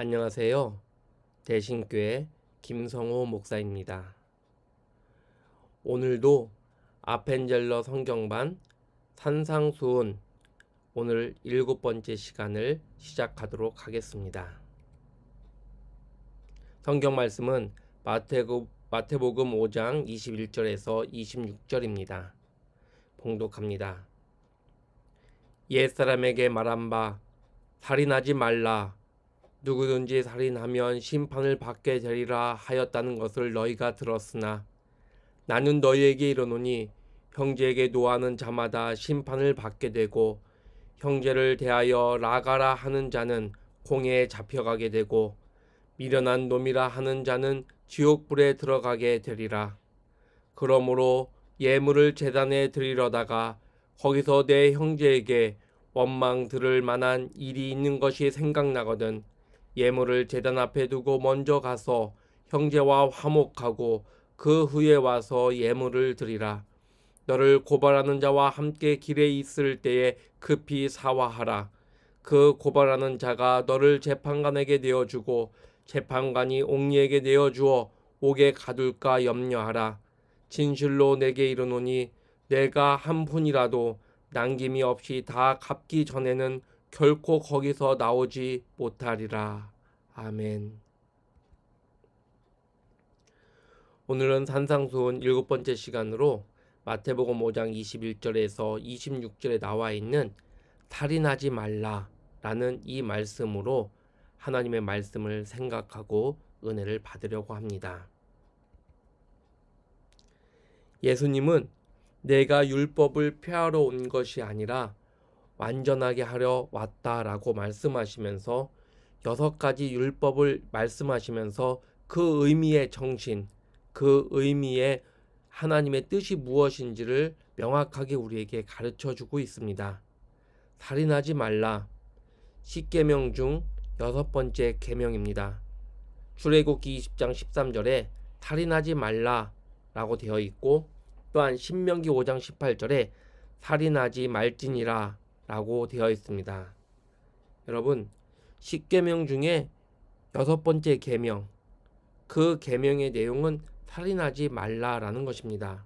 안녕하세요. 대신교회 김성호 목사입니다. 오늘도 아펜젤러 성경반 산상수훈 오늘 7번째 시간을 시작하도록 하겠습니다. 성경 말씀은 마태복음 5장 21절에서 26절입니다. 봉독합니다. 옛사람에게 말한 바 살인하지 말라. 누구든지 살인하면 심판을 받게 되리라 하였다는 것을 너희가 들었으나 나는 너희에게 이르노니 형제에게 노하는 자마다 심판을 받게 되고 형제를 대하여 라가라 하는 자는 공회에 잡혀가게 되고 미련한 놈이라 하는 자는 지옥불에 들어가게 되리라. 그러므로 예물을 제단에 드리려다가 거기서 내 형제에게 원망 들을 만한 일이 있는 것이 생각나거든 예물을 제단 앞에 두고 먼저 가서 형제와 화목하고 그 후에 와서 예물을 드리라. 너를 고발하는 자와 함께 길에 있을 때에 급히 사화하라. 그 고발하는 자가 너를 재판관에게 내어주고 재판관이 옥리에게 내어주어 옥에 가둘까 염려하라. 진실로 내게 이르노니 내가 한 푼이라도 남김이 없이 다 갚기 전에는 결코 거기서 나오지 못하리라. 아멘. 오늘은 산상수훈 7번째 시간으로 마태복음 5장 21절에서 26절에 나와 있는 살인하지 말라라는 이 말씀으로 하나님의 말씀을 생각하고 은혜를 받으려고 합니다. 예수님은 내가 율법을 폐하러 온 것이 아니라 완전하게 하려 왔다라고 말씀하시면서 6가지 율법을 말씀하시면서 그 의미의 정신, 그 의미의 하나님의 뜻이 무엇인지를 명확하게 우리에게 가르쳐주고 있습니다. 살인하지 말라. 10계명 중 6번째 계명입니다. 출애굽기 20장 13절에 살인하지 말라라고 되어 있고 또한 신명기 5장 18절에 살인하지 말지니라 라고 되어 있습니다. 여러분, 10계명 중에 6번째 계명, 그 계명의 내용은 살인하지 말라라는 것입니다.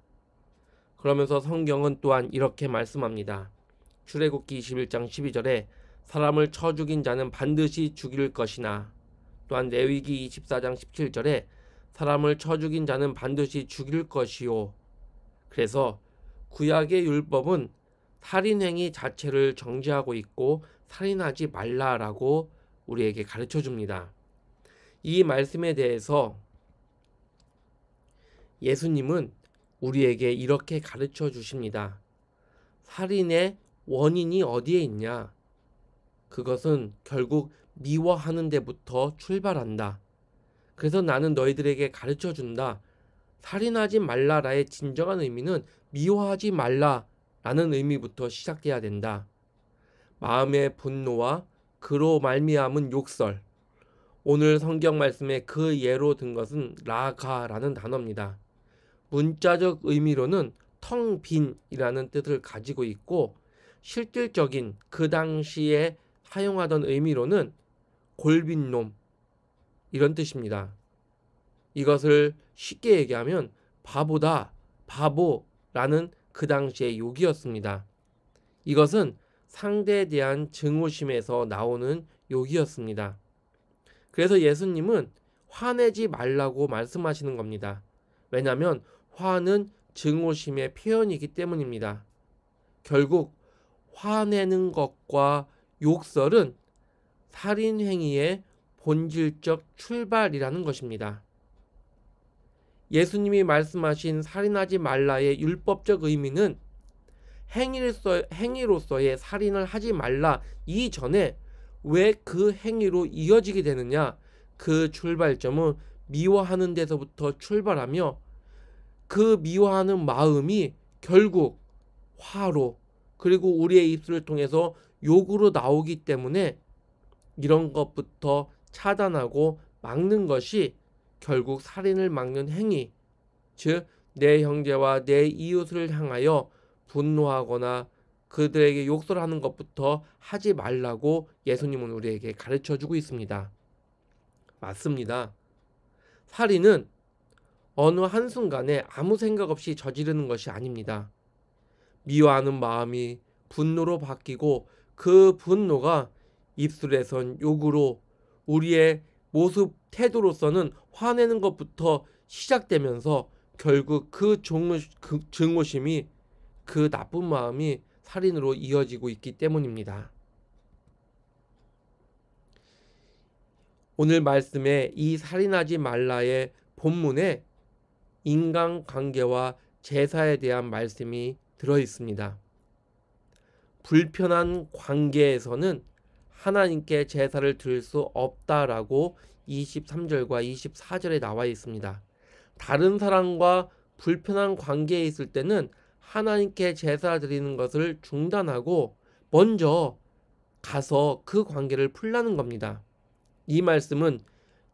그러면서 성경은 또한 이렇게 말씀합니다. 출애굽기 21장 12절에 사람을 쳐 죽인 자는 반드시 죽일 것이나 또한 레위기 24장 17절에 사람을 쳐 죽인 자는 반드시 죽일 것이요. 그래서 구약의 율법은 살인행위 자체를 정죄하고 있고 살인하지 말라라고 우리에게 가르쳐 줍니다. 이 말씀에 대해서 예수님은 우리에게 이렇게 가르쳐 주십니다. 살인의 원인이 어디에 있냐? 그것은 결국 미워하는 데부터 출발한다. 그래서 나는 너희들에게 가르쳐 준다. 살인하지 말라라의 진정한 의미는 미워하지 말라라는 의미부터 시작돼야 된다. 마음의 분노와 그로 말미암은 욕설. 오늘 성경 말씀에 그 예로 든 것은 라가라는 단어입니다. 문자적 의미로는 텅 빈이라는 뜻을 가지고 있고 실질적인 그 당시에 사용하던 의미로는 골빈 놈 이런 뜻입니다. 이것을 쉽게 얘기하면 바보다, 바보라는 그 당시의 욕이었습니다. 이것은 상대에 대한 증오심에서 나오는 욕이었습니다. 그래서 예수님은 화내지 말라고 말씀하시는 겁니다. 왜냐하면 화는 증오심의 표현이기 때문입니다. 결국 화내는 것과 욕설은 살인행위의 본질적 출발이라는 것입니다. 예수님이 말씀하신 살인하지 말라의 율법적 의미는 행위로서의 살인을 하지 말라 이전에 왜 그 행위로 이어지게 되느냐? 그 출발점은 미워하는 데서부터 출발하며 그 미워하는 마음이 결국 화로 그리고 우리의 입술을 통해서 욕으로 나오기 때문에 이런 것부터 차단하고 막는 것이 결국 살인을 막는 행위, 즉 내 형제와 내 이웃을 향하여 분노하거나 그들에게 욕설하는 것부터 하지 말라고 예수님은 우리에게 가르쳐주고 있습니다. 맞습니다. 살인은 어느 한순간에 아무 생각 없이 저지르는 것이 아닙니다. 미워하는 마음이 분노로 바뀌고 그 분노가 입술에선 욕으로 우리의 모습 태도로서는 화내는 것부터 시작되면서 결국 그 증오심이 그 나쁜 마음이 살인으로 이어지고 있기 때문입니다. 오늘 말씀에 이 살인하지 말라의 본문에 인간관계와 제사에 대한 말씀이 들어 있습니다. 불편한 관계에서는 하나님께 제사를 드릴 수 없다라고 23절과 24절에 나와 있습니다. 다른 사람과 불편한 관계에 있을 때는 하나님께 제사 드리는 것을 중단하고 먼저 가서 그 관계를 풀라는 겁니다. 이 말씀은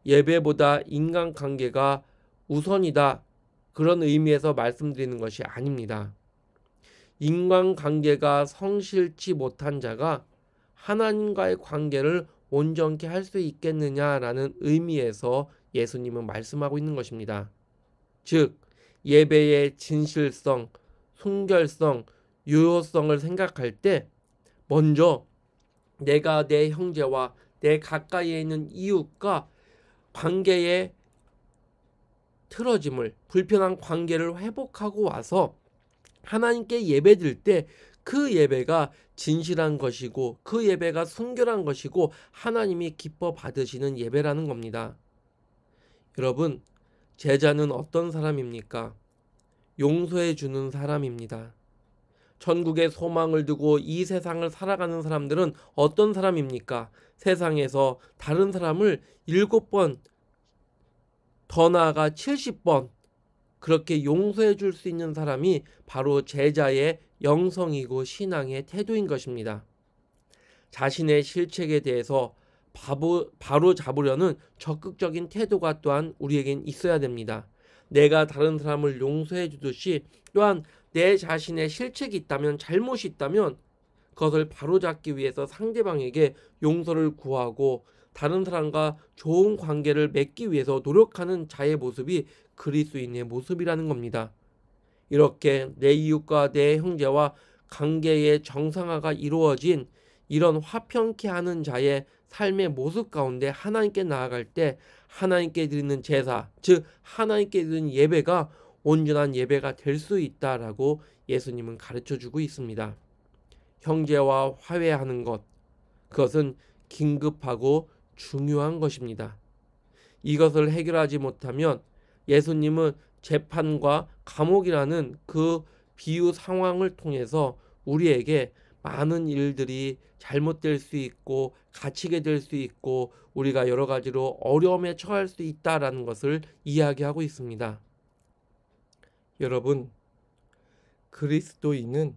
예배보다 인간관계가 우선이다, 그런 의미에서 말씀드리는 것이 아닙니다. 인간관계가 성실치 못한 자가 하나님과의 관계를 온전케 할 수 있겠느냐라는 의미에서 예수님은 말씀하고 있는 것입니다. 즉, 예배의 진실성, 순결성, 유효성을 생각할 때 먼저 내가 내 형제와 내 가까이에 있는 이웃과 관계의 틀어짐을, 불편한 관계를 회복하고 와서 하나님께 예배드릴 때 그 예배가 진실한 것이고 그 예배가 순결한 것이고 하나님이 기뻐 받으시는 예배라는 겁니다. 여러분, 제자는 어떤 사람입니까? 용서해 주는 사람입니다. 천국의 소망을 두고 이 세상을 살아가는 사람들은 어떤 사람입니까? 세상에서 다른 사람을 7번, 더 나아가 70번 그렇게 용서해 줄 수 있는 사람이 바로 제자의 영성이고 신앙의 태도인 것입니다. 자신의 실책에 대해서 바로 잡으려는 적극적인 태도가 또한 우리에겐 있어야 됩니다. 내가 다른 사람을 용서해 주듯이 또한 내 자신의 실책이 있다면, 잘못이 있다면 그것을 바로잡기 위해서 상대방에게 용서를 구하고 다른 사람과 좋은 관계를 맺기 위해서 노력하는 자의 모습이 그리스도인의 모습이라는 겁니다. 이렇게 내 이웃과 내 형제와 관계의 정상화가 이루어진 이런 화평케 하는 자의 삶의 모습 가운데 하나님께 나아갈 때 하나님께 드리는 제사, 즉 하나님께 드리는 예배가 온전한 예배가 될 수 있다라고 예수님은 가르쳐주고 있습니다. 형제와 화해하는 것, 그것은 긴급하고 중요한 것입니다. 이것을 해결하지 못하면 예수님은 재판과 감옥이라는 그 비유 상황을 통해서 우리에게 많은 일들이 잘못될 수 있고 갇히게 될 수 있고 우리가 여러 가지로 어려움에 처할 수 있다라는 것을 이야기하고 있습니다. 여러분, 그리스도인은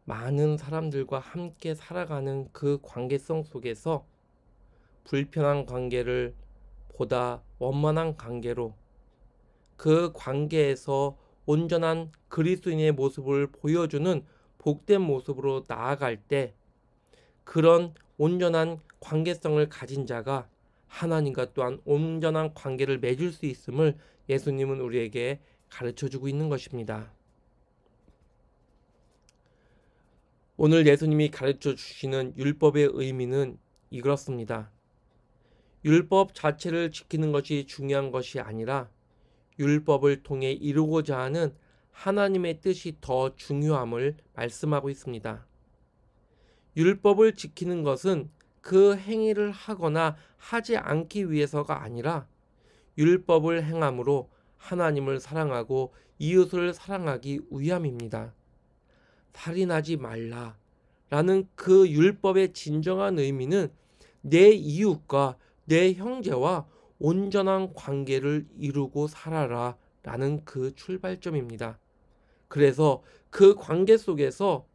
많은 사람들과 함께 살아가는 그 관계성 속에서 불편한 관계를 보다 원만한 관계로, 그 관계에서 온전한 그리스도인의 모습을 보여주는 복된 모습으로 나아갈 때 그런 온전한 관계성을 가진 자가 하나님과 또한 온전한 관계를 맺을 수 있음을 예수님은 우리에게 가르쳐주고 있는 것입니다. 오늘 예수님이 가르쳐 주시는 율법의 의미는 이렇습니다. 율법 자체를 지키는 것이 중요한 것이 아니라 율법을 통해 이루고자 하는 하나님의 뜻이 더 중요함을 말씀하고 있습니다. 율법을 지키는 것은 그 행위를 하거나 하지 않기 위해서가 아니라 율법을 행함으로 하나님을 사랑하고 이웃을 사랑하기 위함입니다. 살인하지 말라라는 그 율법의 진정한 의미는 내 이웃과 내 형제와 온전한 관계를 이루고 살아라 라는 그 출발점입니다. 그래서 그 관계 속에서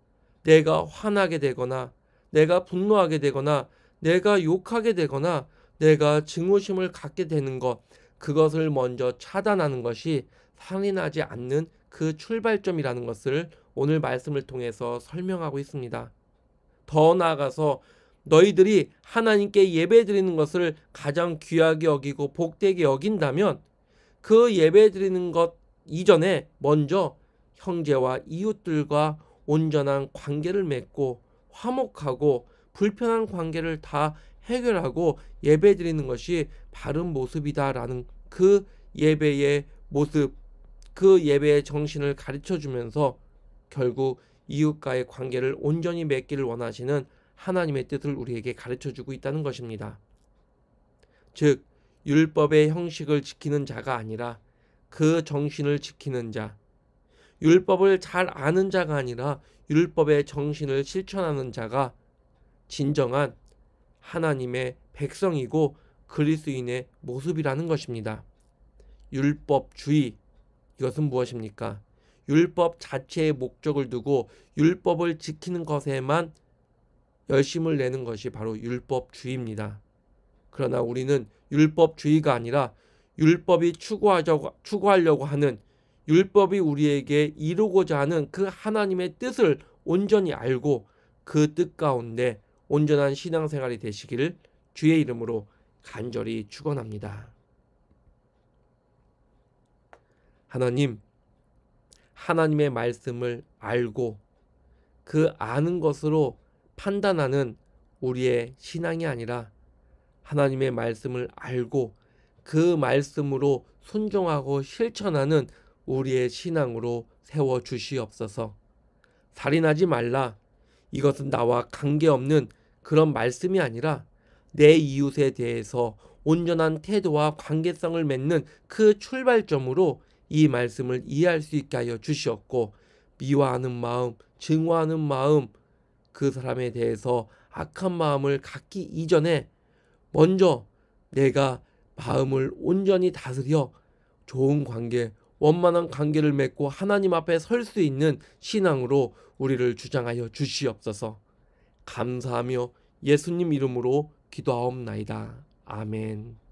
내가 화나게 되거나 내가 분노하게 되거나 내가 욕하게 되거나 내가 증오심을 갖게 되는 것, 그것을 먼저 차단하는 것이 살인하지 않는 그 출발점이라는 것을 오늘 말씀을 통해서 설명하고 있습니다. 더 나아가서 너희들이 하나님께 예배드리는 것을 가장 귀하게 여기고 복되게 여긴다면 그 예배드리는 것 이전에 먼저 형제와 이웃들과 온전한 관계를 맺고 화목하고 불편한 관계를 다 해결하고 예배드리는 것이 바른 모습이다라는 그 예배의 모습, 그 예배의 정신을 가르쳐 주면서 결국 이웃과의 관계를 온전히 맺기를 원하시는 하나님의 뜻을 우리에게 가르쳐 주고 있다는 것입니다. 즉 율법의 형식을 지키는 자가 아니라 그 정신을 지키는 자, 율법을 잘 아는 자가 아니라 율법의 정신을 실천하는 자가 진정한 하나님의 백성이고 그리스도인의 모습이라는 것입니다. 율법주의, 이것은 무엇입니까? 율법 자체의 목적을 두고 율법을 지키는 것에만 열심을 내는 것이 바로 율법주의입니다. 그러나 우리는 율법주의가 아니라 율법이 추구하려고 하는, 율법이 우리에게 이루고자 하는 그 하나님의 뜻을 온전히 알고 그 뜻 가운데 온전한 신앙생활이 되시기를 주의 이름으로 간절히 축원합니다. 하나님, 하나님의 말씀을 알고 그 아는 것으로 판단하는 우리의 신앙이 아니라 하나님의 말씀을 알고 그 말씀으로 순종하고 실천하는 우리의 신앙으로 세워 주시옵소서. 살인하지 말라, 이것은 나와 관계없는 그런 말씀이 아니라 내 이웃에 대해서 온전한 태도와 관계성을 맺는 그 출발점으로 이 말씀을 이해할 수 있게 하여 주시옵고, 미워하는 마음, 증오하는 마음, 그 사람에 대해서 악한 마음을 갖기 이전에 먼저 내가 마음을 온전히 다스려 좋은 관계, 원만한 관계를 맺고 하나님 앞에 설 수 있는 신앙으로 우리를 주장하여 주시옵소서. 감사하며 예수님 이름으로 기도하옵나이다. 아멘.